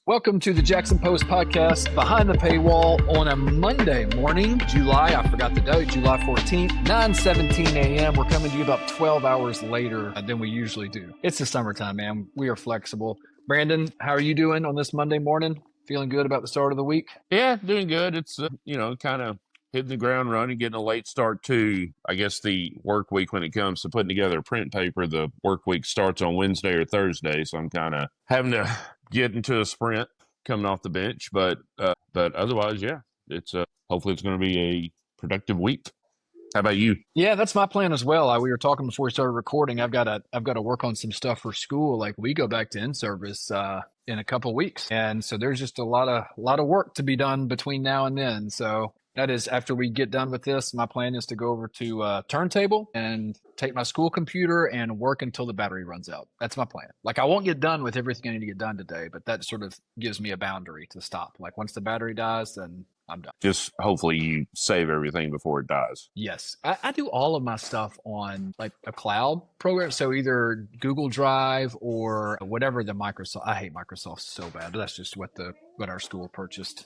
Welcome to the Jackson Post podcast, Behind the Paywall, on a Monday morning, I forgot the date, July 14th, 9:17 a.m. We're coming to you about 12 hours later than we usually do. It's the summertime, man. We are flexible. Brandon, how are you doing on this Monday morning? Feeling good about the start of the week? Yeah, doing good. It's, kind of hitting the ground running, getting a late start to, I guess, the work week when it comes to putting together print paper. The work week starts on Wednesday or Thursday, so I'm kind of having to get into a sprint coming off the bench. But otherwise, yeah, it's hopefully it's going to be a productive week. How about you? Yeah, that's my plan as well. We were talking before we started recording. I've got to work on some stuff for school. Like we go back to in-service in a couple of weeks, and so there's just a lot of work to be done between now and then. So that is after we get done with this. My plan is to go over to Turntable and take my school computer and work until the battery runs out. That's my plan. Like I won't get done with everything I need to get done today, but that sort of gives me a boundary to stop. Like once the battery dies, then I'm done. Just hopefully you save everything before it dies. Yes. I do all of my stuff on like a cloud program. So either Google Drive or whatever the Microsoft. I hate Microsoft so bad. But that's just what our school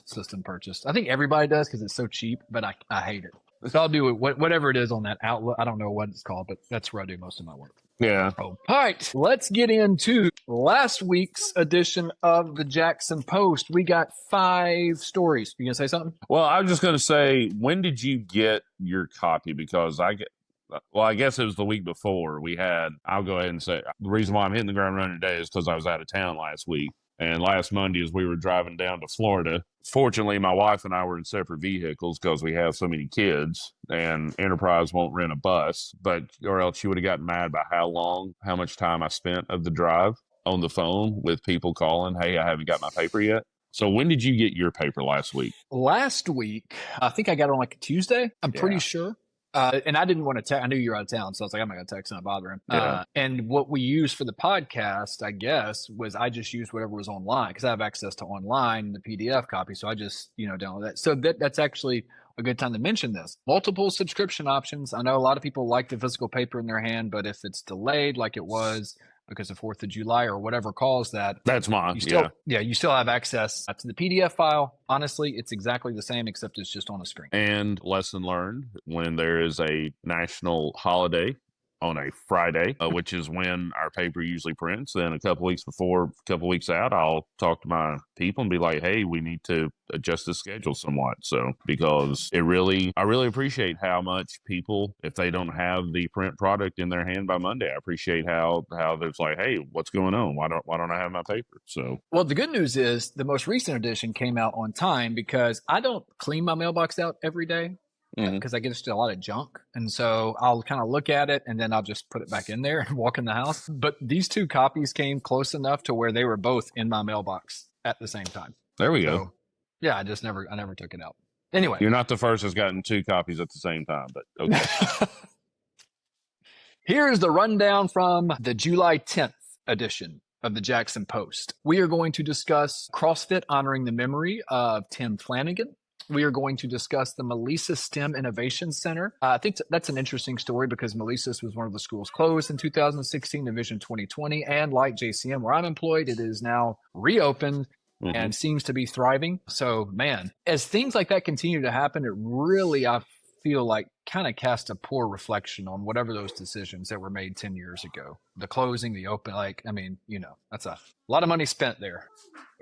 system purchased. I think everybody does because it's so cheap, but I hate it. So I'll do it, whatever it is on that outlet. I don't know what it's called, but that's where I do most of my work. Yeah. All right, let's get into last week's edition of the Jackson Post. We got 5 stories. You gonna say something? Well, I was just going to say, when did you get your copy? Because I guess it was the week before I'll go ahead and say, the reason why I'm hitting the ground running today is because I was out of town last week. And last Monday, as we were driving down to Florida, fortunately, my wife and I were in separate vehicles because we have so many kids, and Enterprise won't rent a bus, or else she would have gotten mad by how much time I spent of the drive on the phone with people calling, hey, I haven't got my paper yet. So when did you get your paper last week? Last week, I think I got it on like a Tuesday. I'm pretty sure. And I didn't want to text. I knew you were out of town, so I was like, I'm not going to text and bother him. Yeah. And what we used for the podcast, I guess, was I just used whatever was online because I have access to online, the PDF copy. So I just, download that. So that's actually a good time to mention this. Multiple subscription options. I know a lot of people like the physical paper in their hand, but if it's delayed like it was because of 4th of July or whatever caused that. That's mine. You still have access to the PDF file. Honestly, it's exactly the same, except it's just on a screen. And lesson learned, when there is a national holiday on a Friday, which is when our paper usually prints, then a couple weeks out, I'll talk to my people and be like, hey, we need to adjust the schedule somewhat. So, because I really appreciate how much people, if they don't have the print product in their hand by Monday, I appreciate how there's like, hey, what's going on? Why don't I have my paper? So, well, the good news is the most recent edition came out on time because I don't clean my mailbox out every day. Because I get just a lot of junk. And so I'll kind of look at it and then I'll just put it back in there and walk in the house. But these 2 copies came close enough to where they were both in my mailbox at the same time. There we go. Yeah, I never took it out. Anyway. You're not the first that's gotten 2 copies at the same time, but okay. Here's the rundown from the July 10th edition of the Jackson Post. We are going to discuss CrossFit honoring the memory of Tim Flanigan. We are going to discuss the Malesus STEM Innovation Center. I think that's an interesting story because Malesus was one of the schools closed in 2016, Division 2020. And like JCM, where I'm employed, it is now reopened and seems to be thriving. So, man, as things like that continue to happen, it really, I feel like, kind of cast a poor reflection on whatever those decisions that were made 10 years ago. The closing, the open, that's a lot of money spent there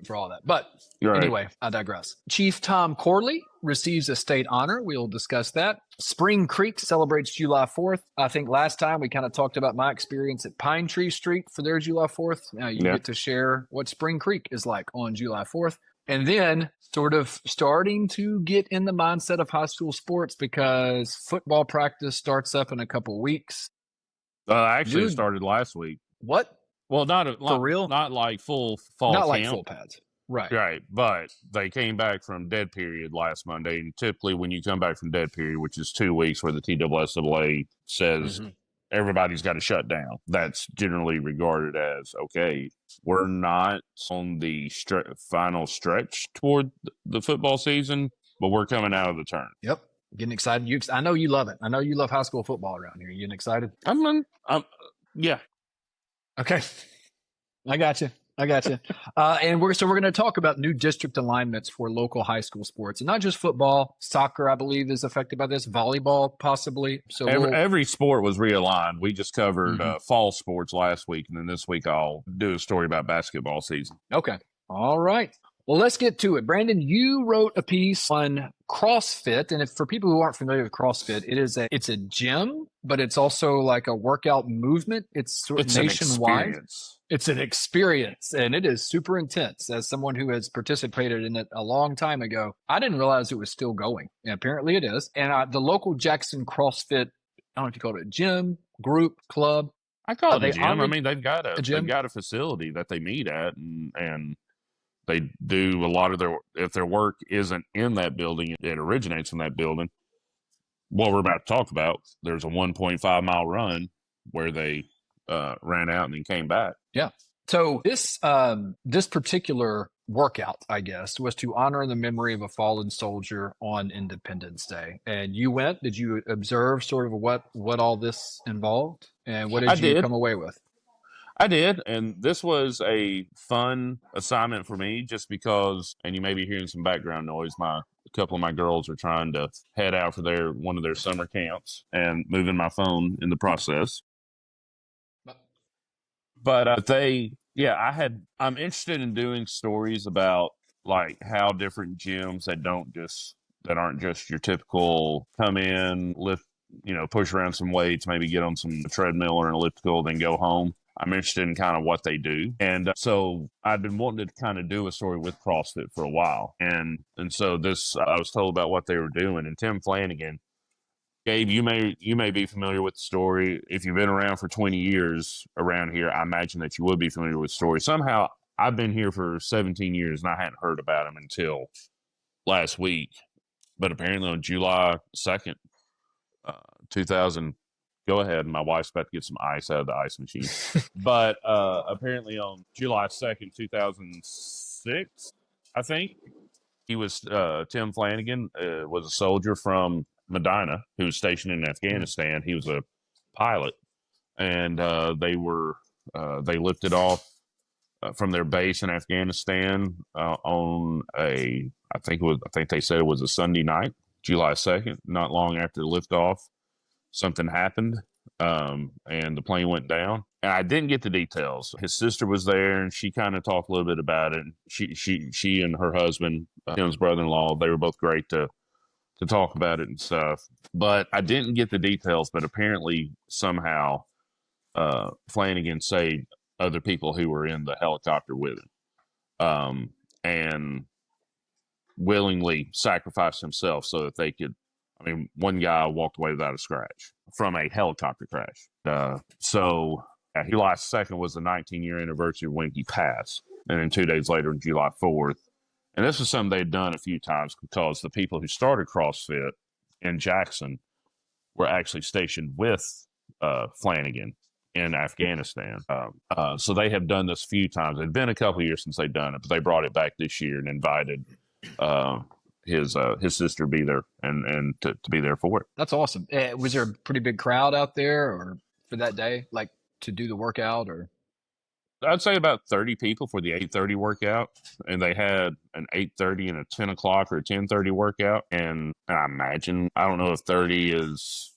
for all that. But anyway, I digress. Chief Tom Corley receives a state honor. We'll discuss that. Spring Creek celebrates July 4th. I think last time we kind of talked about my experience at Pine Tree Street for their July 4th. Now you get to share what Spring Creek is like on July 4th. And then sort of starting to get in the mindset of high school sports because football practice starts up in a couple weeks. Actually, it started last week. What? Well, for real? Not like full fall camp. Not like full pads. Right. But they came back from dead period last Monday. And typically when you come back from dead period, which is 2 weeks where the TSSAA says everybody's got to shut down, that's generally regarded as, okay, we're not on the final stretch toward the football season, but we're coming out of the turn. Yep. Getting excited. I know you love it. I know you love high school football around here. You getting excited? Yeah. Okay. I got you. I got you. And we're going to talk about new district alignments for local high school sports, and not just football. Soccer, I believe, is affected by this. Volleyball, possibly. So Every sport was realigned. We just covered Mhm. fall sports last week, and then this week I'll do a story about basketball season. Okay. All right. Well, let's get to it. Brandon, you wrote a piece on CrossFit, and if for people who aren't familiar with CrossFit, it's a gym, but it's also like a workout movement. It's sort of It's an nationwide. experience. It's an experience, and it is super intense. As someone who has participated in it a long time ago, I didn't realize it was still going. And apparently, it is. And the local Jackson CrossFit, I don't know if you call it a gym, group, club. I call it a They gym. I honor mean, they've got a gym. a facility that they meet at, and they do a lot of their, if their work isn't in that building, it originates in that building. What we're about to talk about, there's a 1.5 mile run where they ran out and then came back. Yeah. So this particular workout, I guess, was to honor the memory of a fallen soldier on Independence Day. And you went. Did you observe sort of what all this involved, and what I did you did. come away with? I did, and this was a fun assignment for me just because, and you may be hearing some background noise. A couple of my girls are trying to head out for one of their summer camps and moving my phone in the process. But I'm interested in doing stories about like how different gyms that aren't just your typical come in, lift, push around some weights, maybe get on some treadmill or an elliptical, then go home. I'm interested in kind of what they do. And so I've been wanting to kind of do a story with CrossFit for a while. And so I was told about what they were doing. And Tim Flanigan, Gabe, you may be familiar with the story. If you've been around for 20 years around here, I imagine that you would be familiar with the story. Somehow I've been here for 17 years and I hadn't heard about him until last week. But apparently on July 2nd, 2000, go ahead. My wife's about to get some ice out of the ice machine. But apparently on July 2nd, 2006, I think, he was Tim Flanigan was a soldier from Medina who was stationed in Afghanistan. He was a pilot, and they lifted off from their base in Afghanistan on I think they said it was a Sunday night, July 2nd. Not long after the liftoff, something happened, and the plane went down. And I didn't get the details. His sister was there, and she kind of talked a little bit about it. She and her husband, Tim's brother-in-law, they were both great to talk about it and stuff. But I didn't get the details. But apparently, somehow, Flanigan saved other people who were in the helicopter with him, and willingly sacrificed himself so that they could. I mean, one guy walked away without a scratch from a helicopter crash. July 2nd was the 19-year anniversary of when he passed. And then 2 days later, July 4th. And this was something they'd done a few times because the people who started CrossFit in Jackson were actually stationed with Flanigan in Afghanistan. So they have done this a few times. It'd been a couple of years since they'd done it, but they brought it back this year and invited his sister be there and to be there for it. That's awesome. Was there a pretty big crowd out there or for that day, like to do the workout? Or I'd say about 30 people for the 8:30 workout, and they had an 8:30 and a 10 o'clock or a 10:30 workout. And I imagine, I don't know if 30 is,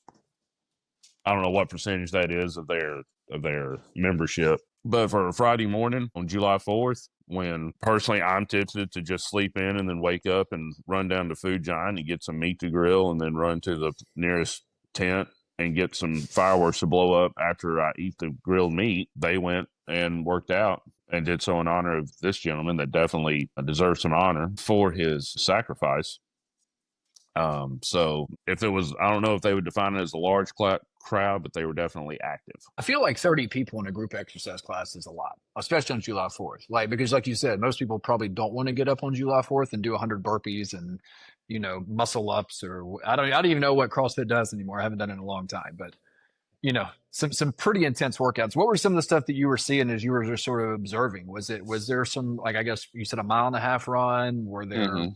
I don't know what percentage that is of their membership. But for a Friday morning on July 4th, when personally I'm tempted to just sleep in and then wake up and run down to Food Giant and get some meat to grill and then run to the nearest tent and get some fireworks to blow up after I eat the grilled meat, they went and worked out and did so in honor of this gentleman that definitely deserves some honor for his sacrifice. So if it was, I don't know if they would define it as a large crowd, but they were definitely active. I feel like 30 people in a group exercise class is a lot, especially on July 4th. Because like you said, most people probably don't want to get up on July 4th and do 100 burpees and, muscle ups, or I don't even know what CrossFit does anymore. I haven't done it in a long time, but some pretty intense workouts. What were some of the stuff that you were seeing as you were just sort of observing? Was there some, like, I guess you said a 1.5 mile run? Were there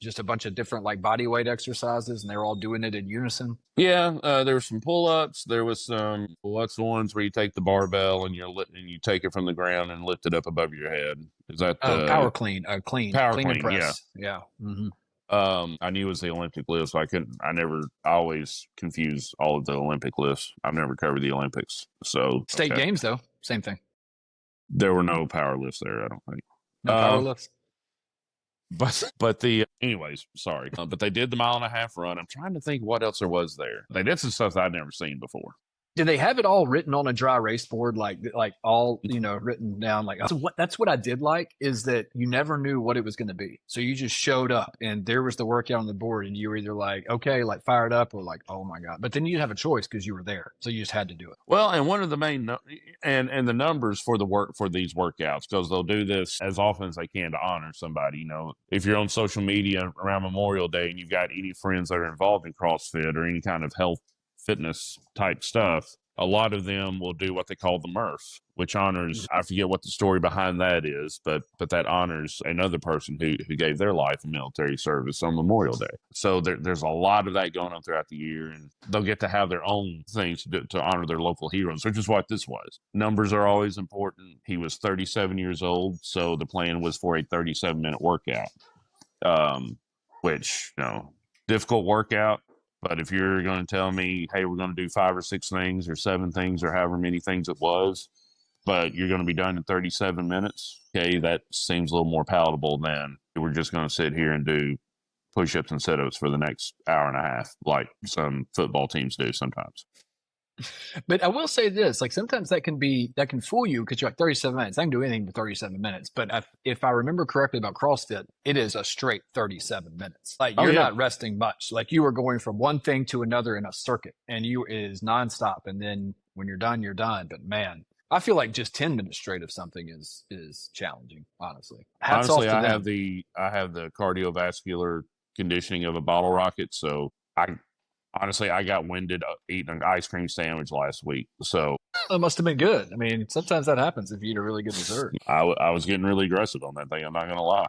just a bunch of different like body weight exercises, and they're all doing it in unison? Yeah, there were some pull-ups. There was some what's the ones where you take the barbell and you take it from the ground and lift it up above your head. Is that Power clean, power clean and clean? Yeah. press. Yeah. Mm-hmm. I knew it was the Olympic lift, so I always confuse all of the Olympic lifts. I've never covered the Olympics. So State games though, same thing. there were no power lifts there, I don't think. No power lifts. But anyways, sorry. But they did the 1.5 mile run. I'm trying to think what else there was there. They did some stuff I'd never seen before. Did they have it all written on a dry erase board, like all, written down? Like, so that's what I did like, is that you never knew what it was going to be. So you just showed up and there was the workout on the board and you were either like, okay, like fired up, or like, oh my God. But then you didn't have a choice because you were there. So you just had to do it. Well, and one of the main, and the numbers for these workouts, because they'll do this as often as they can to honor somebody. If you're on social media around Memorial Day and you've got any friends that are involved in CrossFit or any kind of health fitness type stuff, a lot of them will do what they call the Murph, which honors, I forget what the story behind that is, but that honors another person who gave their life in military service on Memorial Day. So there's a lot of that going on throughout the year, and they'll get to have their own things to honor their local heroes, which is what this was. Numbers are always important. He was 37 years old, so the plan was for a 37-minute workout, which, difficult workout. But if you're going to tell me, hey, we're going to do 5 or 6 things or 7 things or however many things it was, but you're going to be done in 37 minutes, okay, that seems a little more palatable than we're just going to sit here and do push-ups and sit-ups for the next hour and a half, like some football teams do sometimes. But I will say this, like sometimes that can fool you because you're like 37 minutes. I can do anything for 37 minutes. But if I remember correctly about CrossFit, it is a straight 37 minutes. Like you're not resting much. Like you are going from one thing to another in a circuit, and it is nonstop. And then when you're done, you're done. But man, I feel like just 10 minutes straight of something is challenging, honestly. Hats off to them. I have the cardiovascular conditioning of a bottle rocket, so I got winded eating an ice cream sandwich last week. So it must have been good. I mean, sometimes that happens if you eat a really good dessert. I was getting really aggressive on that thing. I'm not going to lie.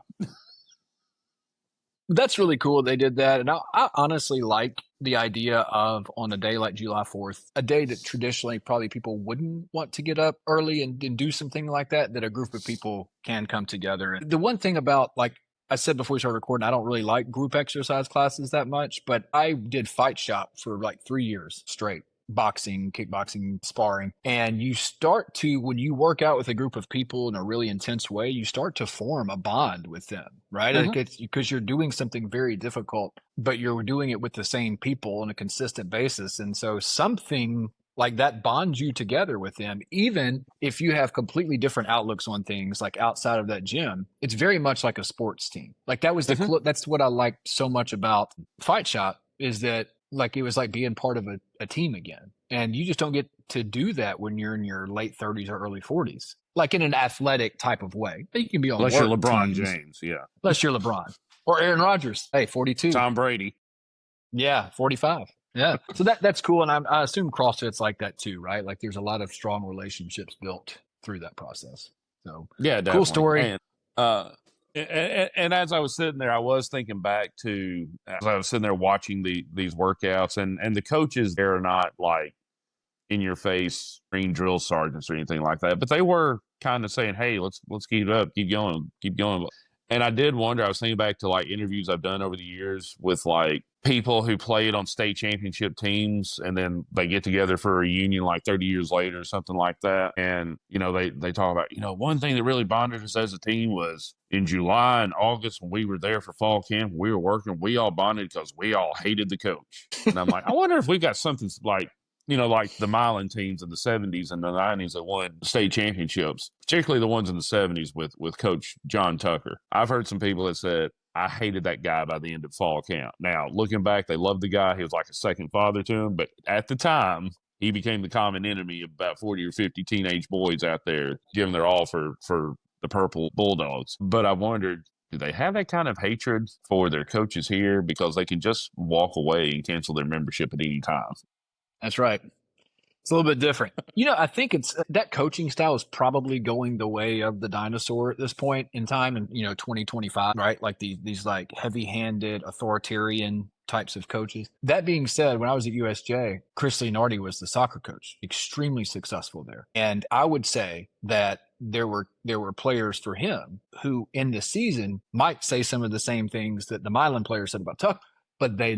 That's really cool. They did that. And I honestly like the idea of, on a day like July 4th, a day that traditionally probably people wouldn't want to get up early and do something like that a group of people can come together. And the one thing about, like I said before we started recording, I don't really like group exercise classes that much, but I did Fight Shop for like 3 years straight. Boxing, kickboxing, sparring. And you start to, when you work out with a group of people in a really intense way, you start to form a bond with them, right? Mm-hmm. Because you're doing something very difficult, but you're doing it with the same people on a consistent basis. And so something like that bonds you together with them, even if you have completely different outlooks on things, like outside of that gym. It's very much like a sports team. Like that was that's what I liked so much about Fight Shop, is that like it was like being part of a team again. And you just don't get to do that when you're in your late 30s or early 40s, like in an athletic type of way. You can be on unless you're LeBron James, yeah. Unless you're LeBron or Aaron Rodgers. Hey, 42. Tom Brady. Yeah, 45. Yeah. So that's cool. And I assume CrossFit's like that too, right? Like there's a lot of strong relationships built through that process. So yeah, definitely. Cool story. And as I was sitting there, I was thinking back to, as I was sitting there watching these workouts, and the coaches, they're not like in your face green drill sergeants or anything like that, but they were kind of saying, hey, let's keep it up, keep going. And I did wonder, I was thinking back to like interviews I've done over the years with like people who played on state championship teams, and then they get together for a reunion like 30 years later or something like that. And, they talk about, one thing that really bonded us as a team was in July and August when we were there for fall camp, we were working, we all bonded because we all hated the coach. And I'm like, I wonder if we got something like, like the Milan teams in the 70s and the 90s that won state championships, particularly the ones in the 70s with Coach John Tucker. I've heard some people that said, I hated that guy by the end of fall camp. Now, looking back, they loved the guy. He was like a second father to him. But at the time, he became the common enemy of about 40 or 50 teenage boys out there giving their all for the Purple Bulldogs. But I wondered, do they have that kind of hatred for their coaches here because they can just walk away and cancel their membership at any time? That's right. It's a little bit different. I think it's that coaching style is probably going the way of the dinosaur at this point in time in, 2025, right? Like these like heavy-handed authoritarian types of coaches. That being said, when I was at USJ, Chris Leonardi was the soccer coach, extremely successful there. And I would say that there were players for him who in the season might say some of the same things that the Milan players said about Tuck, but they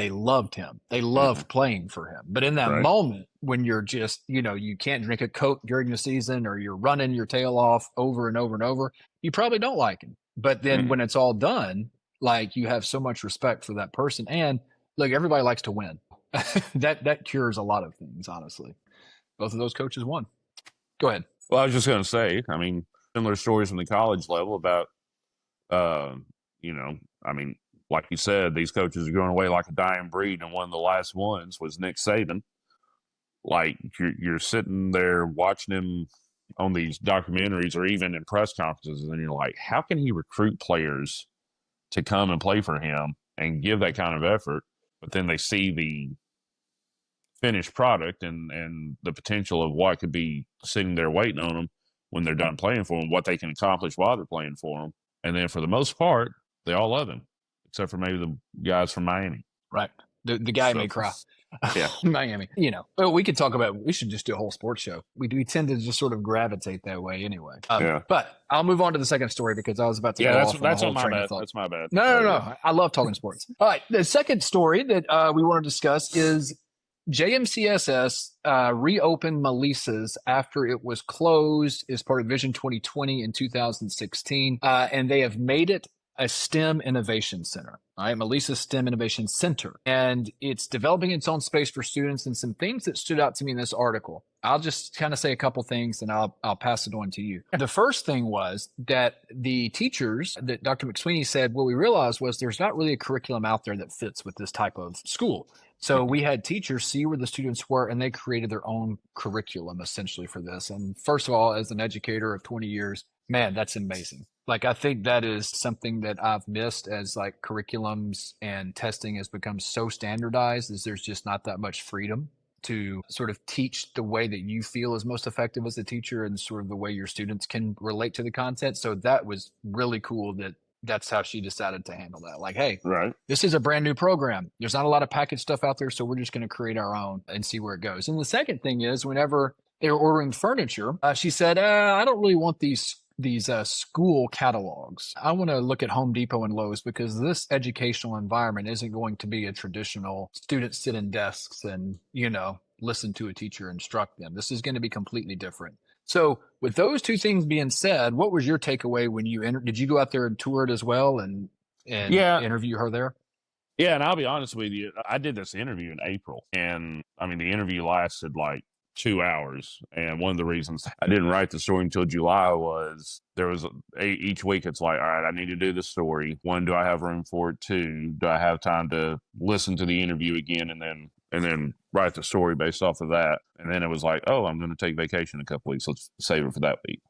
loved him. They loved playing for him. But in that moment when you're just, you can't drink a Coke during the season or you're running your tail off over and over and over, you probably don't like him. But then when it's all done, like you have so much respect for that person. And look, everybody likes to win. That cures a lot of things, honestly. Both of those coaches won. Go ahead. Well, I was just going to say, I mean, similar stories from the college level about, like you said, these coaches are going away like a dying breed, and one of the last ones was Nick Saban. Like you're sitting there watching him on these documentaries or even in press conferences, and you're like, how can he recruit players to come and play for him and give that kind of effort? But then they see the finished product and the potential of what could be sitting there waiting on them when they're done playing for him, what they can accomplish while they're playing for him. And then for the most part, they all love him, except for maybe the guys from Miami. Right. The guy may cry. Yeah. Miami. Well, we could talk about, we should just do a whole sports show. We tend to just sort of gravitate that way anyway. But I'll move on to the second story because I was about to go off that's on on my bad. That's my bad. No. I love talking sports. All right. The second story that we want to discuss is JMCSS reopened Malesus after it was closed as part of Vision 2020 in 2016, and they have made it a STEM Innovation Center. All right, Malesus STEM Innovation Center, and it's developing its own space for students. And some things that stood out to me in this article, I'll just kind of say a couple things, and I'll pass it on to you. The first thing was that the teachers that Dr. McSweeney said, what we realized was there's not really a curriculum out there that fits with this type of school. So we had teachers see where the students were, and they created their own curriculum essentially for this. And first of all, as an educator of 20 years, man, that's amazing. Like, I think that is something that I've missed as like curriculums and testing has become so standardized, is there's just not that much freedom to sort of teach the way that you feel is most effective as a teacher and sort of the way your students can relate to the content. So that was really cool that that's how she decided to handle that. Like, hey, this is a brand new program. There's not a lot of packaged stuff out there, so we're just going to create our own and see where it goes. And the second thing is, whenever they were ordering furniture, she said, I don't really want these school catalogs. I want to look at Home Depot and Lowe's because this educational environment isn't going to be a traditional students sit in desks and, listen to a teacher instruct them. This is going to be completely different. So with those two things being said, what was your takeaway when you did you go out there and tour it as well and interview her there? Yeah. And I'll be honest with you. I did this interview in April, and I mean, the interview lasted like 2 hours. And one of the reasons I didn't write the story until July was there was each week it's like, all right, I need to do the story. One, do I have room for it? Two, do I have time to listen to the interview again and then write the story based off of that? And then it was like, oh, I'm going to take vacation in a couple weeks. Let's save it for that week.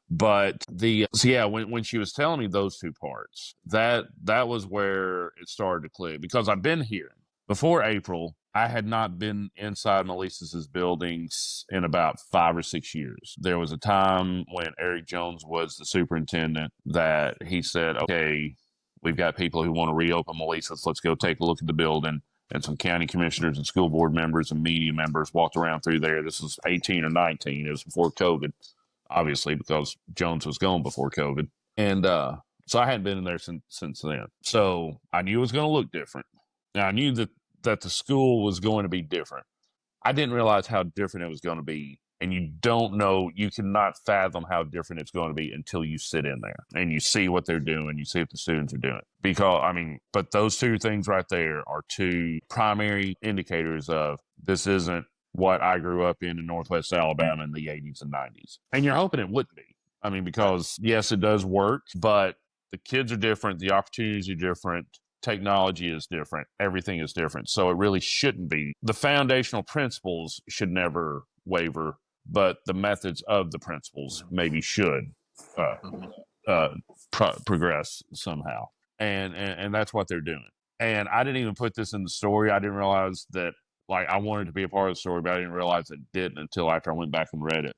But when she was telling me those two parts, that was where it started to click, because I've been hearing before April, I had not been inside Malesus's buildings in about 5 or 6 years. There was a time when Eric Jones was the superintendent that he said, okay, we've got people who want to reopen Malesus. Let's go take a look at the building. And some county commissioners and school board members and media members walked around through there. This was 18 or 19. It was before COVID, obviously, because Jones was gone before COVID. And so I hadn't been in there since then. So I knew it was going to look different. Now, I knew that the school was going to be different. I didn't realize how different it was going to be. And you don't know, you cannot fathom how different it's going to be until you sit in there and you see what they're doing, you see what the students are doing. But those two things right there are two primary indicators of this isn't what I grew up in Northwest Alabama in the 80s and 90s. And you're hoping it wouldn't be. I mean, because yes, it does work, but the kids are different, the opportunities are different. Technology is different. Everything is different. So it really shouldn't be. The foundational principles should never waver, but the methods of the principles maybe should progress somehow. And that's what they're doing. And I didn't even put this in the story. I didn't realize that like I wanted to be a part of the story, but I didn't realize it didn't until after I went back and read it.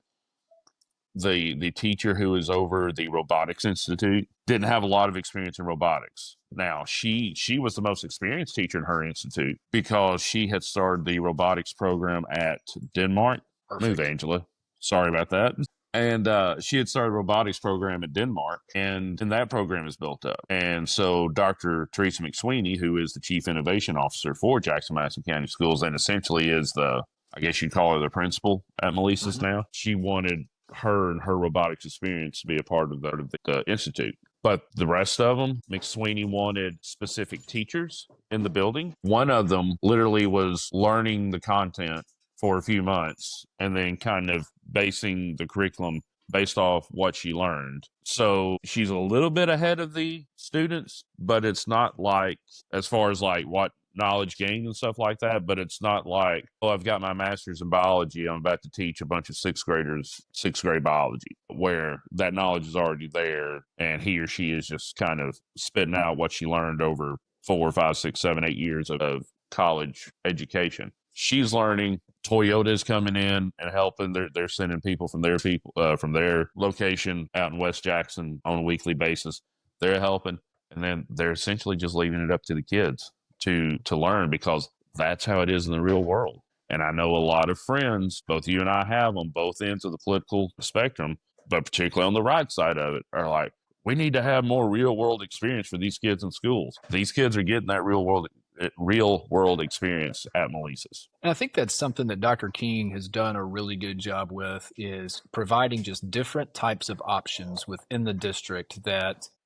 The teacher who is over the robotics institute didn't have a lot of experience in robotics. Now she was the most experienced teacher in her institute because she had started the robotics program at Denmark. Perfect. Move, Angela. Sorry about that. And she had started a robotics program at Denmark, and that program is built up. And so Dr. Teresa McSweeney, who is the Chief Innovation Officer for Jackson-Madison County Schools and essentially is I guess you'd call her the principal at Malesus now, she wanted her and her robotics experience to be a part of the institute. But the rest of them, McSweeney wanted specific teachers in the building. One of them literally was learning the content for a few months and then kind of basing the curriculum based off what she learned. So she's a little bit ahead of the students, but it's not like, as far as like what knowledge gained and stuff like that, but it's not like, oh, I've got my master's in biology, I'm about to teach a bunch of sixth graders sixth grade biology, where that knowledge is already there and he or she is just kind of spitting out what she learned over 4, 5, 6, 7, 8 years of college education. She's learning. Toyota is coming in and helping. They're sending people from their location out in West Jackson on a weekly basis. They're helping, and then they're essentially just leaving it up to the kids to learn, because that's how it is in the real world. And I know a lot of friends, both you and I have on both ends of the political spectrum, but particularly on the right side of it, are like, we need to have more real world experience for these kids in schools. These kids are getting that real world experience at Malesus. And I think that's something that Dr. King has done a really good job with, is providing just different types of options within the district.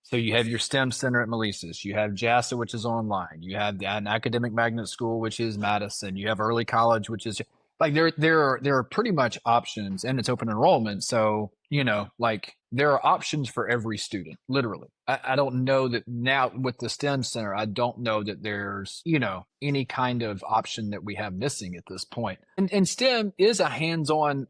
So you have your STEM center at Malesus, you have JASA, which is online, you have an academic magnet school, which is Madison, you have early college, which is like there are pretty much options, and it's open enrollment. So, like there are options for every student, literally. I don't know that now with the STEM center, I don't know that there's, any kind of option that we have missing at this point. And STEM is a hands-on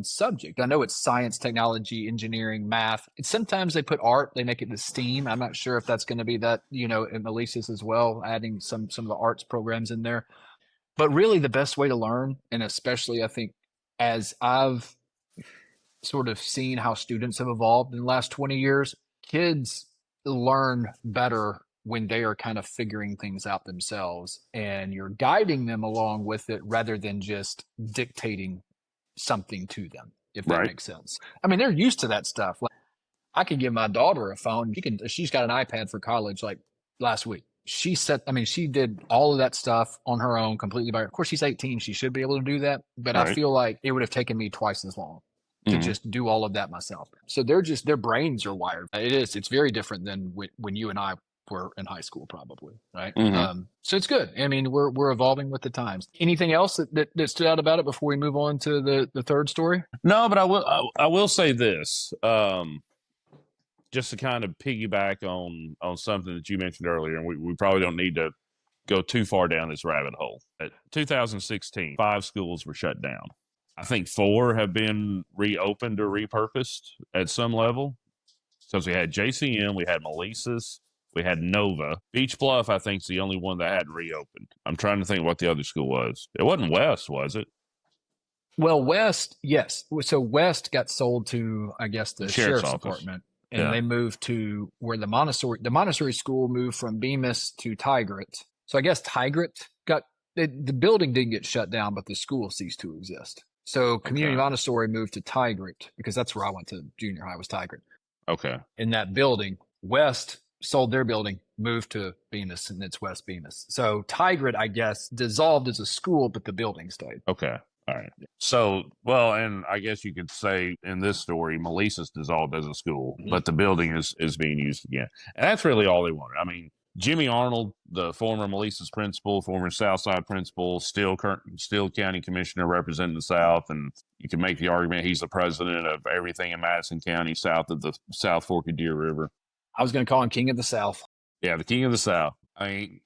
subject. I know it's science, technology, engineering, math. Sometimes they put art, they make it the STEAM. I'm not sure if that's going to be that, in Malesus as well, adding some of the arts programs in there. But really the best way to learn, and especially I think as I've sort of seen how students have evolved in the last 20 years, kids learn better when they are kind of figuring things out themselves and you're guiding them along with it rather than just dictating something to them, if that makes sense. I mean, they're used to that stuff. Like, I could give my daughter a phone. She's got an iPad for college like last week. She did all of that stuff on her own completely by her. Of course, she's 18. She should be able to do that. But I feel like it would have taken me twice as long to just do all of that myself. So their brains are wired. It's very different than when you and I were in high school, probably. Right. So it's good. I mean, we're evolving with the times. Anything else that stood out about it before we move on to the third story? No, but I will say this. Just to kind of piggyback on something that you mentioned earlier, and we probably don't need to go too far down this rabbit hole. At 2016, 5 schools were shut down. I think 4 have been reopened or repurposed at some level. So we had JCM, we had Malesus, we had Nova. Beach Bluff, I think, is the only one that hadn't reopened. I'm trying to think what the other school was. It wasn't West, was it? Well, West, yes. So West got sold to, I guess, the sheriff's department. And they moved to where the Montessori school moved from Bemis to Tigrit. So I guess Tigrit the building didn't get shut down, but the school ceased to exist. So Community Montessori moved to Tigrit, because that's where I went to junior high, was Tigrit. Okay. In that building, West sold their building, moved to Bemis, and it's West Bemis. So Tigrit, I guess, dissolved as a school, but the building stayed. Okay. All right. So, well, and I guess you could say in this story, Malesus dissolved as a school, but the building is being used again. And that's really all they wanted. I mean, Jimmy Arnold, the former Malesus principal, former Southside principal, still county commissioner representing the South, and you can make the argument he's the president of everything in Madison County south of the South Fork of Deer River. I was going to call him King of the South. Yeah, the King of the South. I mean,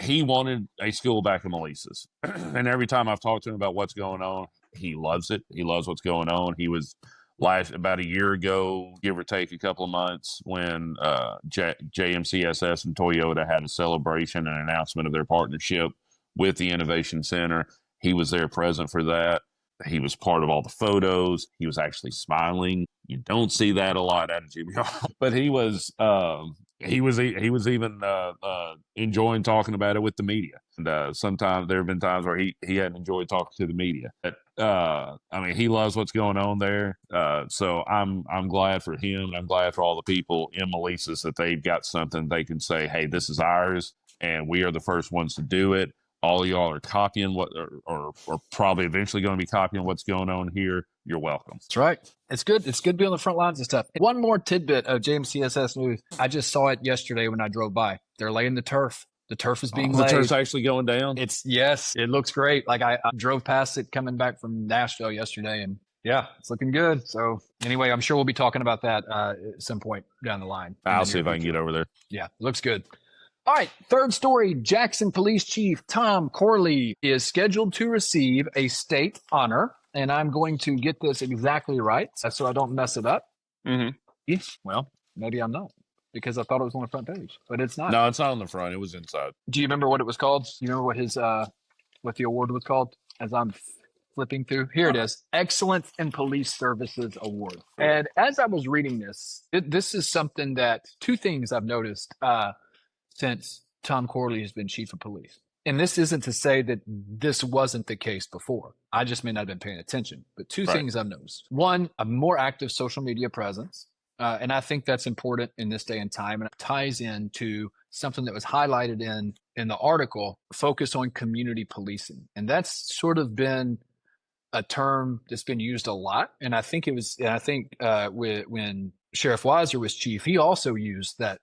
he wanted a school back in Malesus. And every time I've talked to him about what's going on, he loves it. He loves what's going on. He was about a year ago, give or take a couple of months, when JMCSS and Toyota had a celebration and announcement of their partnership with the Innovation Center. He was there present for that. He was part of all the photos. He was actually smiling. You don't see that a lot out of Jimmy Hall, but he was even enjoying talking about it with the media. And sometimes there have been times where he hadn't enjoyed talking to the media. But I mean, he loves what's going on there. So I'm glad for him. And I'm glad for all the people in Malesus that they've got something they can say, hey, this is ours, and we are the first ones to do it. All of y'all are copying what, or probably eventually going to be copying what's going on here. You're welcome. That's right. It's good. It's good to be on the front lines and stuff. One more tidbit of JMCSS news. I just saw it yesterday when I drove by. They're laying the turf. The turf is being laid. The turf's actually going down? Yes, it looks great. Like I drove past it coming back from Nashville yesterday, and yeah, it's looking good. So anyway, I'm sure we'll be talking about that at some point down the line. I'll see if I can get over there. Yeah, looks good. All right, third story. Jackson Police Chief Tom Corley is scheduled to receive a state honor, and I'm going to get this exactly right so I don't mess it up. Mm-hmm. Yes. Well, maybe I'm not, because I thought it was on the front page, but it's not. No, it's not on the front. It was inside. Do you remember what it was called? Do you remember what his what the award was called? As I'm flipping through, here it is: Excellence in Police Services Award. And as I was reading this, this is something that two things I've noticed since Tom Corley has been chief of police. And this isn't to say that this wasn't the case before. I just may not have been paying attention. But two things I've noticed. One, a more active social media presence. And I think that's important in this day and time. And it ties into something that was highlighted in the article, focus on community policing. And that's sort of been a term that's been used a lot. And I think when Sheriff Weiser was chief, he also used that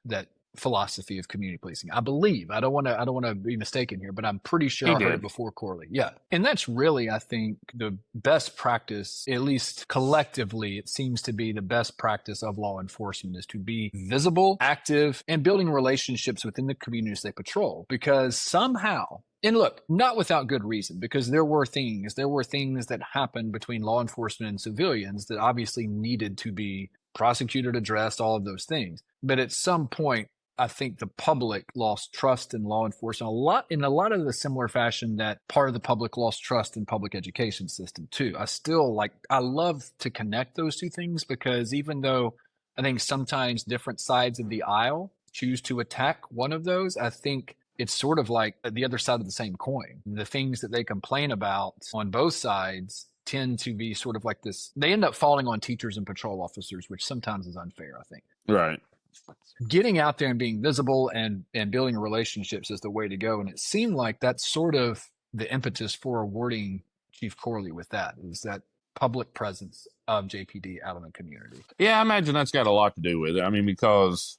philosophy of community policing. I believe. I don't want to be mistaken here, but I'm pretty sure I heard it before Corley. Yeah. And that's really, I think, the best practice, at least collectively, it seems to be the best practice of law enforcement, is to be visible, active, and building relationships within the communities they patrol. Because somehow, and look, not without good reason, because there were things that happened between law enforcement and civilians that obviously needed to be prosecuted, addressed, all of those things. But at some point, I think the public lost trust in law enforcement in a lot of the similar fashion that part of the public lost trust in public education system too. I love to connect those two things, because even though I think sometimes different sides of the aisle choose to attack one of those, I think it's sort of like the other side of the same coin. The things that they complain about on both sides tend to be sort of like this. They end up falling on teachers and patrol officers, which sometimes is unfair, I think. Right. Getting out there and being visible and building relationships is the way to go. And it seemed like that's sort of the impetus for awarding Chief Corley with that, is that public presence of JPD out in the community. Yeah, I imagine that's got a lot to do with it. I mean, because,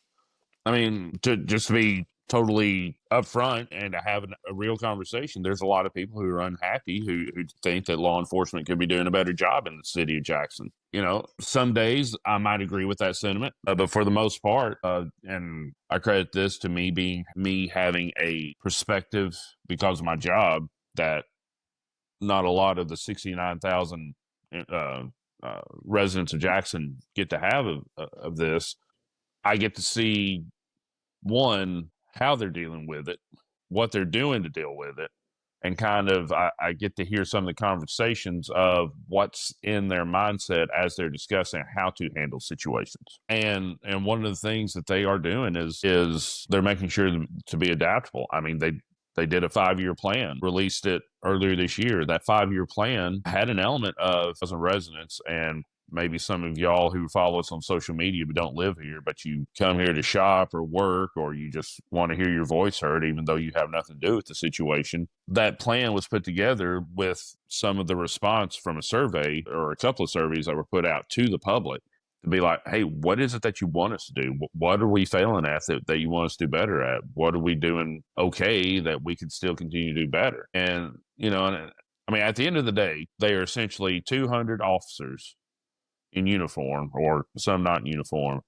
to be totally upfront and to have a real conversation, there's a lot of people who are unhappy, who think that law enforcement could be doing a better job in the city of Jackson. Some days I might agree with that sentiment, but for the most part, and I credit this to me having a perspective because of my job that not a lot of the 69,000 residents of Jackson get to have of this. I get to see, one, how they're dealing with it, what they're doing to deal with it, and kind of I get to hear some of the conversations of what's in their mindset as they're discussing how to handle situations. And one of the things that they are doing is they're making sure to be adaptable. I mean, they did a 5-year plan, released it earlier this year. That 5-year plan had an element of residents, and maybe some of y'all who follow us on social media but don't live here, but you come here to shop or work, or you just want to hear your voice heard, even though you have nothing to do with the situation. That plan was put together with some of the response from a survey, or a couple of surveys that were put out to the public, to be like, hey, what is it that you want us to do? What are we failing at that you want us to do better at? What are we doing okay that we could still continue to do better? And, at the end of the day, they are essentially 200 officers in uniform, or some not in uniform,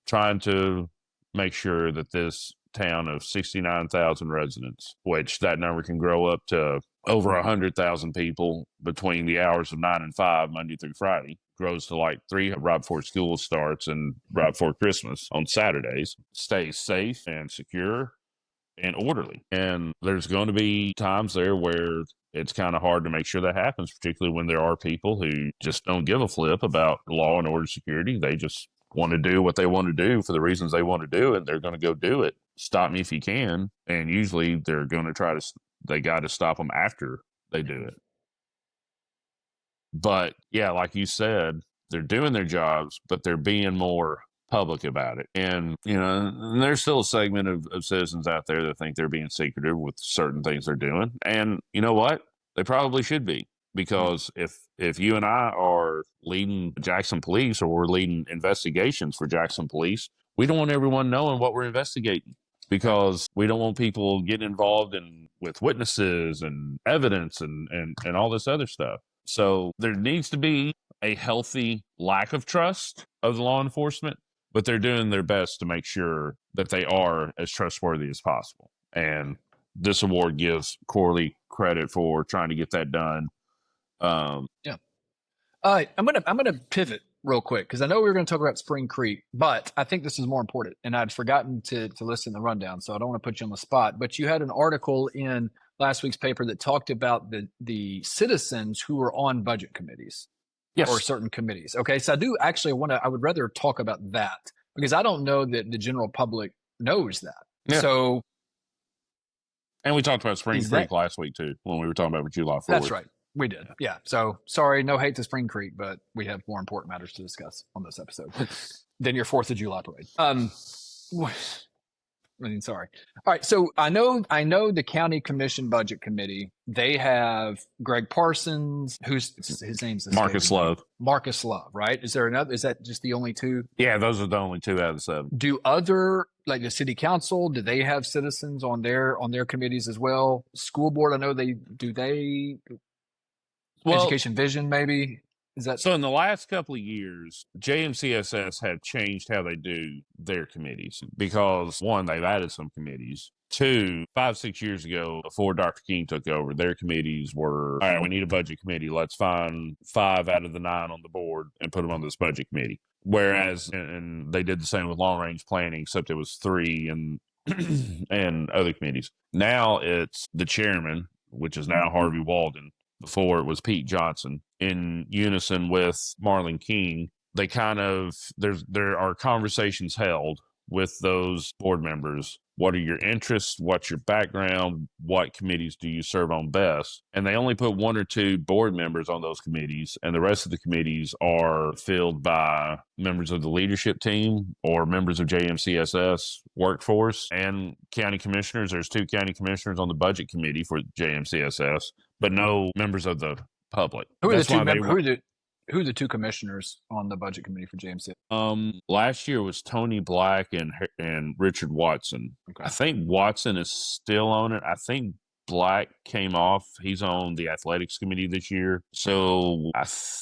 trying to make sure that this town of 69,000 residents, which that number can grow up to over 100,000 people between the hours of 9 and 5, Monday through Friday, grows to like 3 right before school starts and right before Christmas on Saturdays, stays safe and secure, and orderly. And there's going to be times there where it's kind of hard to make sure that happens, particularly when there are people who just don't give a flip about law and order security. They just want to do what they want to do for the reasons they want to do it. They're going to go do it. Stop me if you can. And usually they're going to they got to stop them after they do it. But yeah, like you said, they're doing their jobs, but they're being more public about it. And, there's still a segment of citizens out there that think they're being secretive with certain things they're doing. And you know what? They probably should be. Because if you and I are leading Jackson Police or we're leading investigations for Jackson Police, we don't want everyone knowing what we're investigating, because we don't want people getting involved with witnesses and evidence and all this other stuff. So there needs to be a healthy lack of trust of the law enforcement, but they're doing their best to make sure that they are as trustworthy as possible. And this award gives Corley credit for trying to get that done. Yeah. I'm gonna pivot real quick, because I know we were going to talk about Spring Creek, but I think this is more important, and I'd forgotten to listen to the rundown, so I don't want to put you on the spot. But you had an article in last week's paper that talked about the citizens who were on budget committees, yes, or certain committees. Okay, so I would rather talk about that, because I don't know that the general public knows that. Yeah. So, and we talked about Spring Creek last week too, when we were talking about July 4th. That's right. We did. Yeah. So sorry, no hate to Spring Creek, but we have more important matters to discuss on this episode than your 4th of July parade. Sorry. All right. So I know the county commission budget committee, they have Greg Parsons, his name's Marcus Love. Marcus Love, right? Is that just the only two? Yeah, those are the only 2 out of the 7. Do other, like the city council, do they have citizens on their committees as well? School board, I know Education Vision, maybe? Is that so? In the last couple of years, JMCSS have changed how they do their committees, because 1, they've added some committees. 2, 5-6 years ago, before Dr. King took over, their committees were, all right, we need a budget committee. Let's find 5 out of the 9 on the board and put them on this budget committee. Whereas, and they did the same with long range planning, except it was 3 and and other committees. Now it's the chairman, which is now Harvey Walden. Before it was Pete Johnson, in unison with Marlon King. They there are conversations held with those board members. What are your interests? What's your background? What committees do you serve on best? And they only put 1 or 2 board members on those committees, and the rest of the committees are filled by members of the leadership team or members of JMCSS workforce and county commissioners. There's 2 county commissioners on the budget committee for JMCSS, but no members of the public. Who are the 2 commissioners on the budget committee for JMC? Last year was Tony Black and Richard Watson. Okay. I think Watson is still on it. I think Black came off. He's on the athletics committee this year. So that's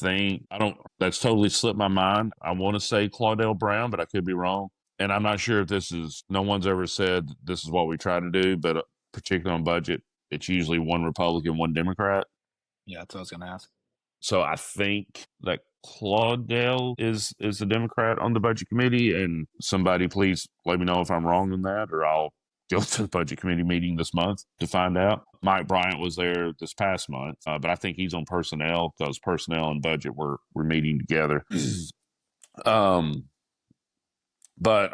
totally slipped my mind. I want to say Claudel Brown, but I could be wrong. And I'm not sure if no one's ever said this is what we try to do, but particularly on budget, it's usually 1 Republican, 1 Democrat. Yeah, that's what I was going to ask. So I think that Claudel is the Democrat on the budget committee, and somebody please let me know if I'm wrong on that, or I'll go to the budget committee meeting this month to find out. Mike Bryant was there this past month, but I think he's on personnel, because personnel and budget were meeting together. But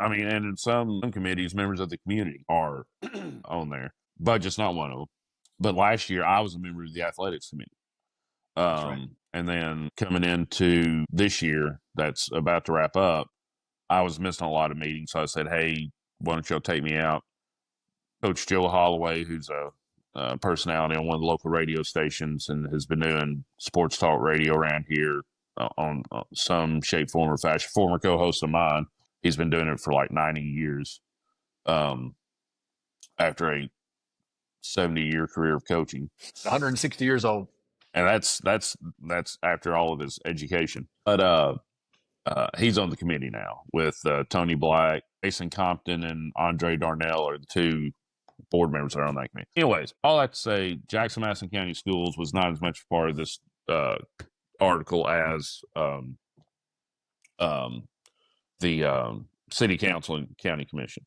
I mean, and in some committees, members of the community are on there. Budget's not one of them. But last year, I was a member of the athletics committee. Right. And then coming into this year, that's about to wrap up, I was missing a lot of meetings. So I said, hey, why don't y'all take me out? Coach Joe Holloway, who's a personality on one of the local radio stations and has been doing sports talk radio around here on some shape, form, or fashion, former co-host of mine. He's been doing it for like 90 years after a 70-year career of coaching. 160 years old. And that's after all of his education. But he's on the committee now with Tony Black, Jason Compton, and Andre Darnell are the 2 board members that are on that committee. Anyways, all that to say, Jackson-Madison County Schools was not as much part of this article as the City Council and County Commission.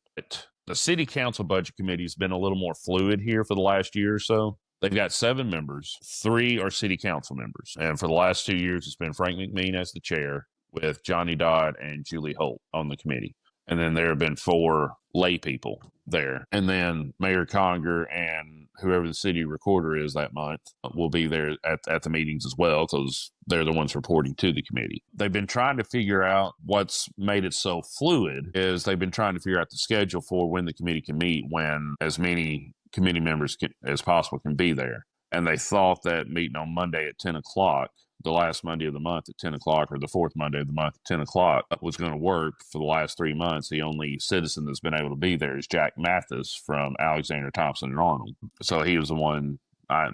The The city council budget committee has been a little more fluid here for the last year or so. They've got 7 members. 3 are city council members. And for the last 2 years, it's been Frank McMean as the chair with Johnny Dodd and Julie Holt on the committee. And then there have been 4 lay people there. And then Mayor Conger and whoever the city recorder is that month will be there at the meetings as well, because they're the ones reporting to the committee. They've been trying to figure out what's made it so fluid is they've been trying to figure out the schedule for when the committee can meet, when as many committee members as possible can be there. And they thought that meeting on Monday at 10 o'clock, the last Monday of the month at 10 o'clock, or the 4th Monday of the month at 10 o'clock, was going to work for the last 3 months. The only citizen that's been able to be there is Jack Mathis from Alexander, Thompson, and Arnold. So he was the one, I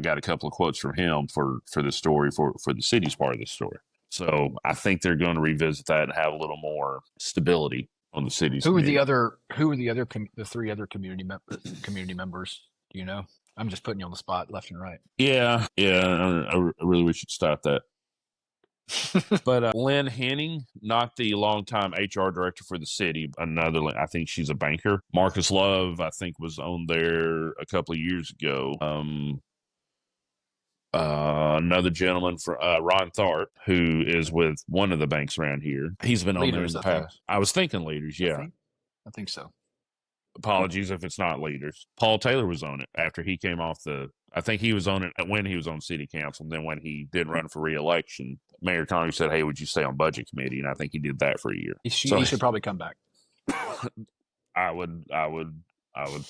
got a couple of quotes from him for this story, for the city's part of this story. So I think they're going to revisit that and have a little more stability on the city's committee. The 3 other community members? Do you know? I'm just putting you on the spot left and right. Yeah. I really wish you'd stop that. But Lynn Henning, not the longtime HR director for the city, another, I think she's a banker. Marcus Love, I think, was on there a couple of years ago. Another gentleman, for Ron Tharp, who is with one of the banks around here. He's been on there in the past. I was thinking Leaders, yeah. I think so. Apologies if it's not Leaders. Paul Taylor was on it after he came off I think he was on it when he was on city council. And then when he did run for re-election, Mayor Conger said, hey, would you stay on budget committee? And I think he did that for a year. He should probably come back. I would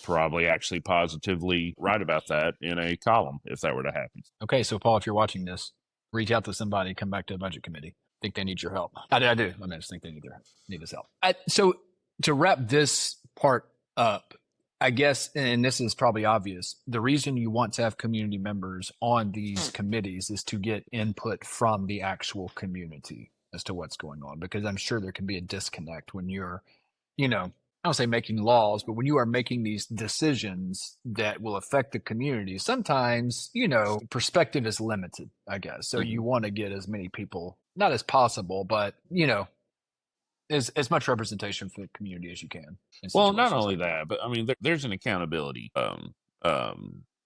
probably actually positively write about that in a column if that were to happen. Okay, so Paul, if you're watching this, reach out to somebody, come back to a budget committee. I think they need your help. I do. I just think they need his help. So to wrap this part up, I guess, and this is probably obvious, the reason you want to have community members on these committees is to get input from the actual community as to what's going on, because I'm sure there can be a disconnect when you're, I don't say making laws, but when you are making these decisions that will affect the community, sometimes, perspective is limited, I guess. So you want to get as many people, not as possible, but, as much representation for the community as you can. Well, not only that, but I mean, there's an accountability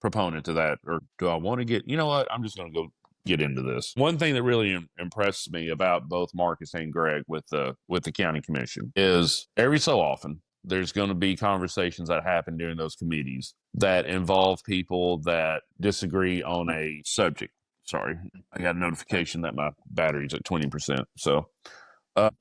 proponent to that. Or do I want to get? You know what? I'm just going to go get into this. One thing that really impresses me about both Marcus and Greg with the county commission is every so often there's going to be conversations that happen during those committees that involve people that disagree on a subject. Sorry, I got a notification that my battery's at 20%.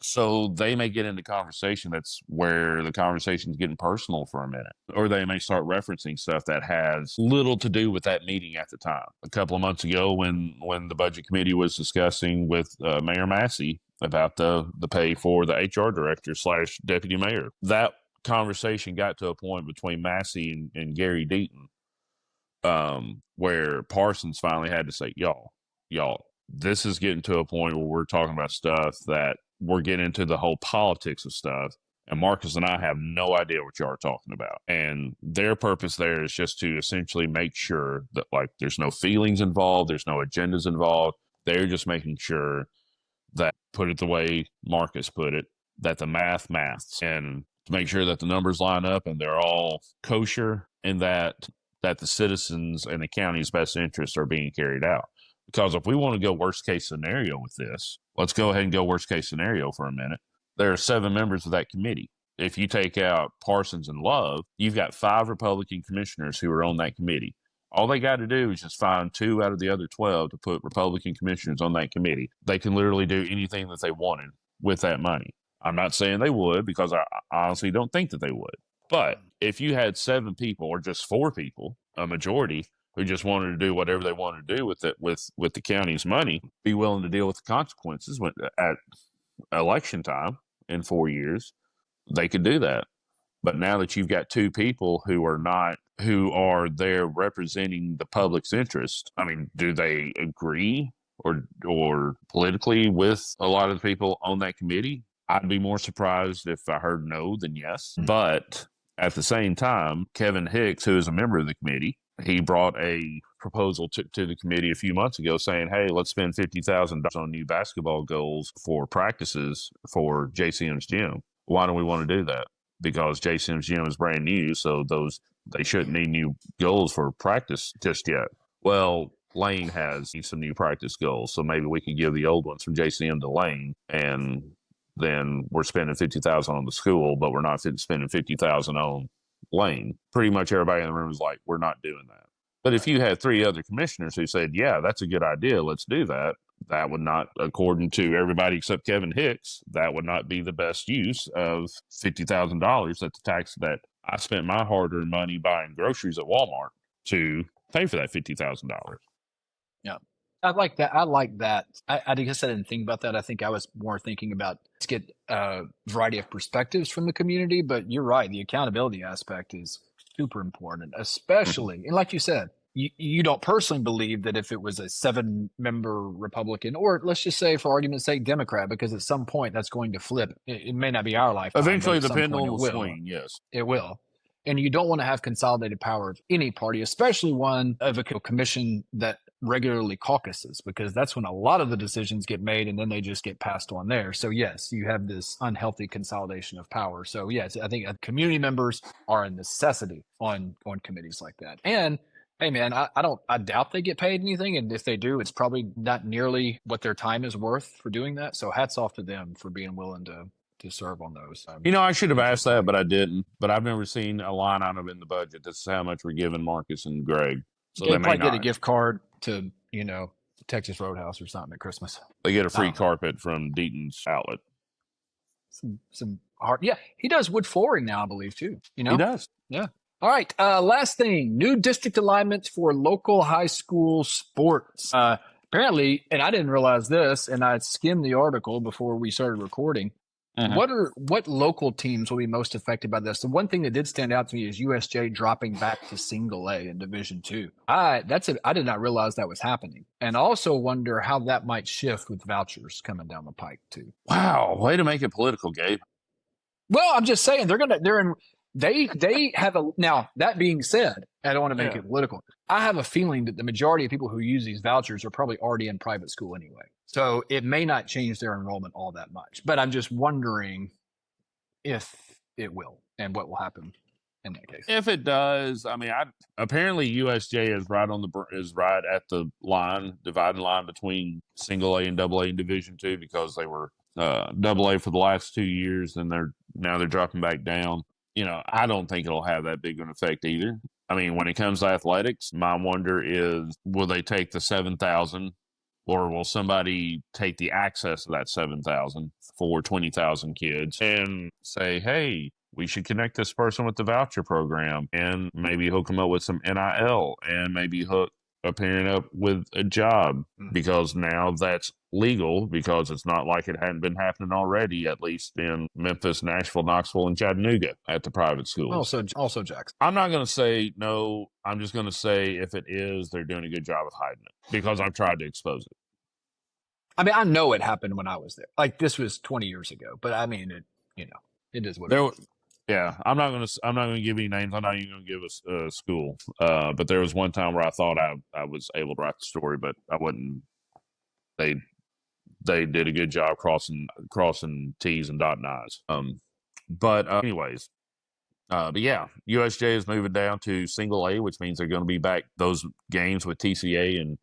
So they may get into conversation that's where the conversation's getting personal for a minute, or they may start referencing stuff that has little to do with that meeting at the time. A couple of months ago, when the budget committee was discussing with Mayor Massey about the pay for the HR director / deputy mayor, that conversation got to a point between Massey and Gary Deaton, where Parsons finally had to say, y'all, this is getting to a point where we're talking about stuff that we're getting into the whole politics of stuff. And Marcus and I have no idea what y'all are talking about. And their purpose there is just to essentially make sure that, there's no feelings involved. There's no agendas involved. They're just making sure that, put it the way Marcus put it, that the maths, and to make sure that the numbers line up and they're all kosher, and that the citizens and the county's best interests are being carried out. Because if we want to go worst case scenario with this, let's go ahead and go worst case scenario for a minute. There are 7 members of that committee. If you take out Parsons and Love, you've got 5 Republican commissioners who are on that committee. All they got to do is just find 2 out of the other 12 to put Republican commissioners on that committee. They can literally do anything that they wanted with that money. I'm not saying they would, because I honestly don't think that they would. But if you had 7 people, or just 4 people, a majority, who just wanted to do whatever they wanted to do with it, with the county's money, be willing to deal with the consequences at election time in 4 years, they could do that. But now that you've got 2 people who are there representing the public's interest, I mean, do they agree or politically with a lot of the people on that committee? I'd be more surprised if I heard no than yes. But at the same time, Kevin Hicks, who is a member of the committee, he brought a proposal to the committee a few months ago saying, hey, let's spend $50,000 on new basketball goals for practices for JCM's gym. Why do we want to do that? because JCM's gym is brand new, so they shouldn't need new goals for practice just yet. Well, Lane has some new practice goals, so maybe we could give the old ones from JCM to Lane, and then we're spending $50,000 on the school, but we're not spending $50,000 on Lane. Pretty much everybody in the room is like, we're not doing that. But if you had 3 other commissioners who said, yeah, that's a good idea, let's do that, that would not, according to everybody except Kevin Hicks, that would not be the best use of $50,000. That's a tax that I spent my hard-earned money buying groceries at Walmart to pay for that $50,000. Yeah. I like that. I guess I didn't think about that. I think I was more thinking about let's get a variety of perspectives from the community, but you're right. The accountability aspect is super important, especially, and like you said, you don't personally believe that if it was a 7-member Republican, or let's just say for argument's sake, Democrat, because at some point that's going to flip. It may not be our lifetime. Eventually the but at some pendulum point will it swing, yes. It will. And you don't want to have consolidated power of any party, especially one of a commission that regularly caucuses, because that's when a lot of the decisions get made and then they just get passed on there. So yes, you have this unhealthy consolidation of power. So yes, I think community members are a necessity on committees like that. And hey man, I doubt they get paid anything. And if they do, it's probably not nearly what their time is worth for doing that. So hats off to them for being willing to serve on those. I should have asked that, but I didn't. But I've never seen a line item in the budget. This is how much we're giving Marcus and Greg. So they might get a gift card to, Texas Roadhouse or something at Christmas. They get a free carpet from Deaton's outlet. Some hard. Yeah, he does wood flooring now, I believe, too. He does. Yeah. All right. Last thing, new district alignments for local high school sports. Apparently, and I didn't realize this, and I skimmed the article before we started recording. What local teams will be most affected by this? The one thing that did stand out to me is USJ dropping back to single A in Division II. I did not realize that was happening, and also wonder how that might shift with vouchers coming down the pike too. Wow, way to make it political, Gabe. Well, I'm just saying they have a. Now that being said, I don't want to make it political. I have a feeling that the majority of people who use these vouchers are probably already in private school anyway. So it may not change their enrollment all that much, but I'm just wondering if it will and what will happen in that case. If it does, apparently USJ is right at the dividing line between single A and double A in Division II, because they were double A for the last 2 years, and they're dropping back down. I don't think it'll have that big an effect either. When it comes to athletics, my wonder is, will they take the 7,000, or will somebody take the access to that 7,000 for 20,000 kids and say, hey, we should connect this person with the voucher program, and maybe hook them up with some NIL, and maybe hook a parent up with a job, because now that's legal, because it's not like it hadn't been happening already, at least in Memphis, Nashville, Knoxville, and Chattanooga at the private schools. Also Jackson. I'm not going to say no. I'm just going to say if it is, they're doing a good job of hiding it, because I've tried to expose it. I know it happened when I was there. Like, this was 20 years ago, but it is what it is. Yeah, I'm not gonna give any names. I'm not even gonna give a school. But there was one time where I thought I was able to write the story, but I wasn't. They did a good job crossing T's and dotting I's. But anyways, but yeah, USJ is moving down to single A, which means they're going to be back. Those games with TCA and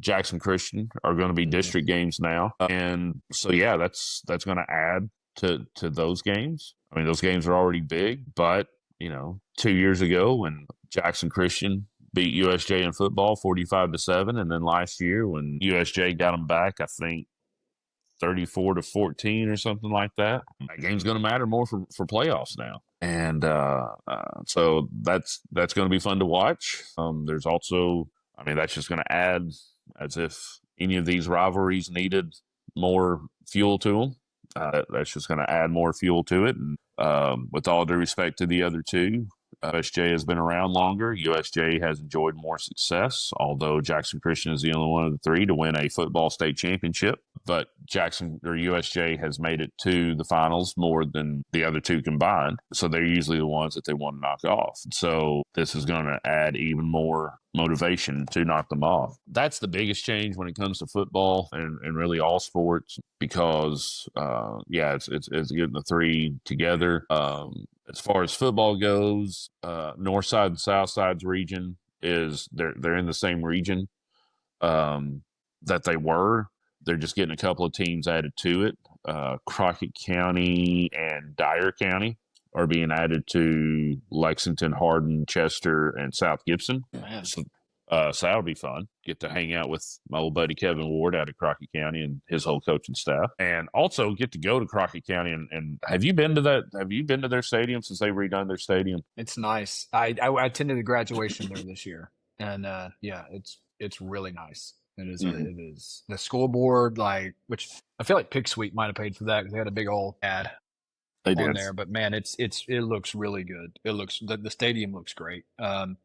Jackson Christian are going to be district games now, and so yeah, that's going to add to those games. Those games are already big, but 2 years ago when Jackson Christian beat USJ in football 45-7, and then last year when USJ got them back, I think 34-14 or something like that. That game's going to matter more for playoffs now, and so that's going to be fun to watch. There's also, that's just going to add, as if any of these rivalries needed more fuel to them. That's just going to add more fuel to it. And with all due respect to the other two, USJ has been around longer. USJ has enjoyed more success, although Jackson Christian is the only one of the three to win a football state championship. But USJ has made it to the finals more than the other two combined. So they're usually the ones that they want to knock off. So this is going to add even more motivation to knock them off. That's the biggest change when it comes to football and really all sports, because it's getting the three together. As far as football goes, North Side and South Side's region is they're in the same region that they were. They're just getting a couple of teams added to it. Crockett County and Dyer County are being added to Lexington, Hardin, Chester, and South Gibson. Man. So that'll be fun. Get to hang out with my old buddy Kevin Ward out of Crockett County and his whole coaching staff, and also get to go to Crockett County. And have you been to that? Have you been to their stadium since they redone their stadium? It's nice. I attended the graduation there this year, and it's really nice. It is. Mhm. It is the school board, which I feel like Pick Sweet might have paid for that because they had a big old ad They on did. there. But man, it looks really good. It looks the stadium looks great. And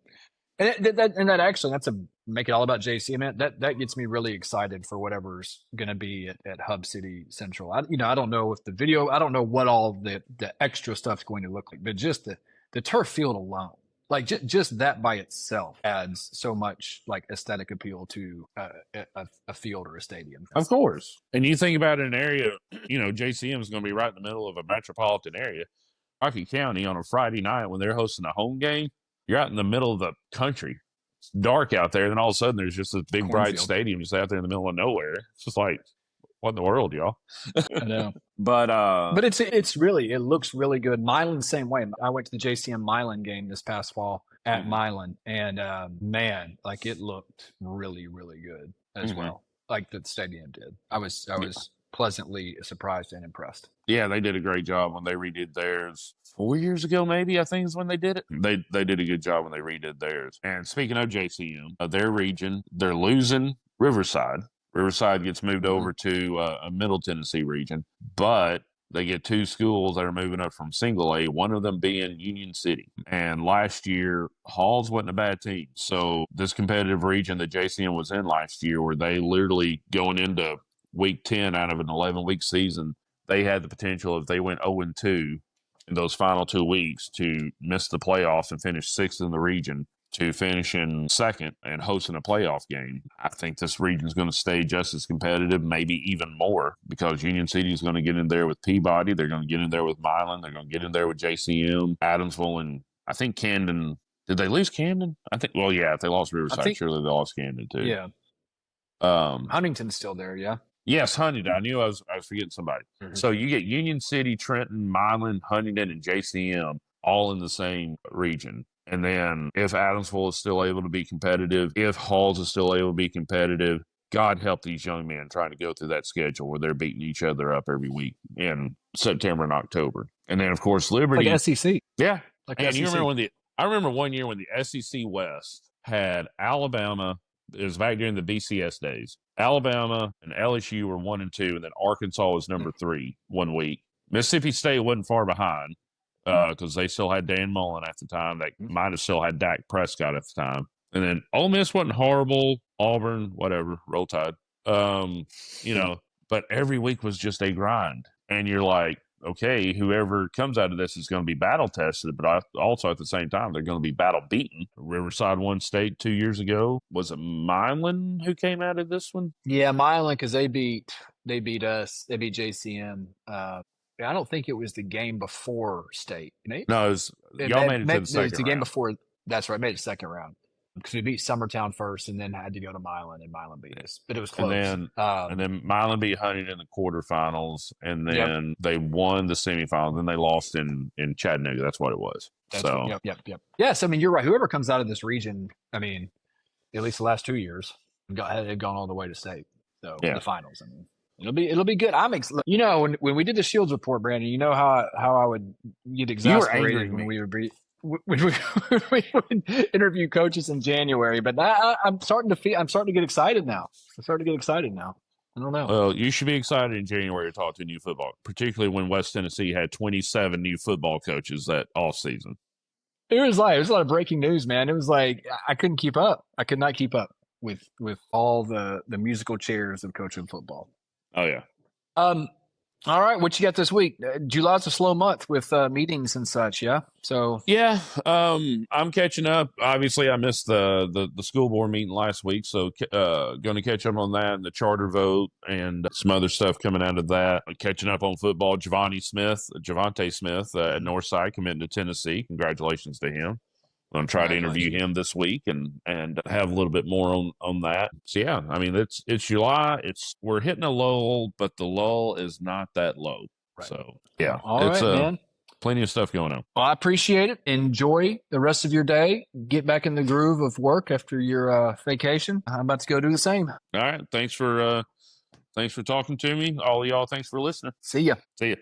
that actually, that's make it all about JC, man. That gets me really excited for whatever's going to be at Hub City Central. I don't know if I don't know what all the extra stuff's going to look like, but just the turf field alone, like just that by itself adds so much like aesthetic appeal to a field or a stadium. Of course. And you think about an area, JCM is going to be right in the middle of a metropolitan area. Crockett County on a Friday night when they're hosting a home game, you're out in the middle of the country. It's dark out there. Then all of a sudden there's just this big bright stadium just out there in the middle of nowhere. It's just like, what in the world, y'all? I know. But it looks really good. Milan, same way. I went to the JCM Milan game this past fall at Milan, and man, like it looked really, really good as well. Like the stadium did. I was pleasantly surprised and impressed. Yeah, they did a great job when they redid theirs 4 years ago, maybe, I think is when they did it. They did a good job when they redid theirs. And speaking of JCM, their region, they're losing Riverside. Riverside gets moved over to a Middle Tennessee region, but they get two schools that are moving up from single A, one of them being Union City. And last year, Halls wasn't a bad team. So this competitive region that JCM was in last year, where they literally going into week 10 out of an 11-week season, they had the potential, if they went 0-2 in those final 2 weeks, to miss the playoffs and finish sixth in the region, to finishing second and hosting a playoff game. I think this region is going to stay just as competitive, maybe even more, because Union City is going to get in there with Peabody. They're going to get in there with Milan. They're going to get in there with JCM, Adamsville, and I think Camden. Did they lose Camden? If they lost Riverside, surely they lost Camden too. Yeah. Huntington's still there, yeah. Yes, Huntington. I knew I was forgetting somebody. Mm-hmm. So you get Union City, Trenton, Milan, Huntington, and JCM all in the same region. And then if Adamsville is still able to be competitive, if Halls is still able to be competitive, God help these young men trying to go through that schedule where they're beating each other up every week in September and October. And then, of course, Liberty. Like SEC. Yeah. Like and SEC. I remember one year when the SEC West had Alabama. It was back during the BCS days. Alabama and LSU were 1 and 2, and then Arkansas was number 3 1 week. Mississippi State wasn't far behind because they still had Dan Mullen at the time. They might have still had Dak Prescott at the time. And then Ole Miss wasn't horrible. Auburn, whatever, Roll Tide. But every week was just a grind. And you're like, okay, whoever comes out of this is going to be battle tested, but also at the same time, they're going to be battle beaten. Riverside won state 2 years ago. Was it Milan who came out of this one? Yeah, Milan, because they beat us. They beat JCM. I don't think it was the game before state. No, y'all made it to the second round. It was the game before. That's right, made it second round. Because we beat Summertown first and then had to go to Milan, and Milan beat us. But it was close. And then Milan beat Huntington in the quarterfinals, and then they won the semifinals, and they lost in Chattanooga. That's what it was. Yep. Yes, I mean, you're right. Whoever comes out of this region, I mean, at least the last 2 years, they've gone all the way to state. So the finals, I mean. It'll be good. I'm excited. When we did the Shields report, Brandon, you know how I would get exasperated when we would be when we would interview coaches in January. But I'm starting to get excited now. I don't know. Well, you should be excited in January to talk to new football, particularly when West Tennessee had 27 new football coaches that off season. It was a lot of breaking news, man. It was like I couldn't keep up. I could not keep up with all the musical chairs of coaching football. Oh yeah. Um, all right, what you got this week? July's a slow month with meetings and such. Yeah, so Yeah, I'm catching up. Obviously, I missed the school board meeting last week, so going to catch up on that and the charter vote and some other stuff coming out of that. Catching up on football. Javante Smith at Northside committing to Tennessee. Congratulations to him. I'm going to try to interview him this week and have a little bit more on that. So yeah, I mean it's July. We're hitting a lull, but the lull is not that low. Right. So yeah, all right, man. Plenty of stuff going on. Well, I appreciate it. Enjoy the rest of your day. Get back in the groove of work after your vacation. I'm about to go do the same. All right. Thanks for talking to me. All of y'all, thanks for listening. See ya. See ya.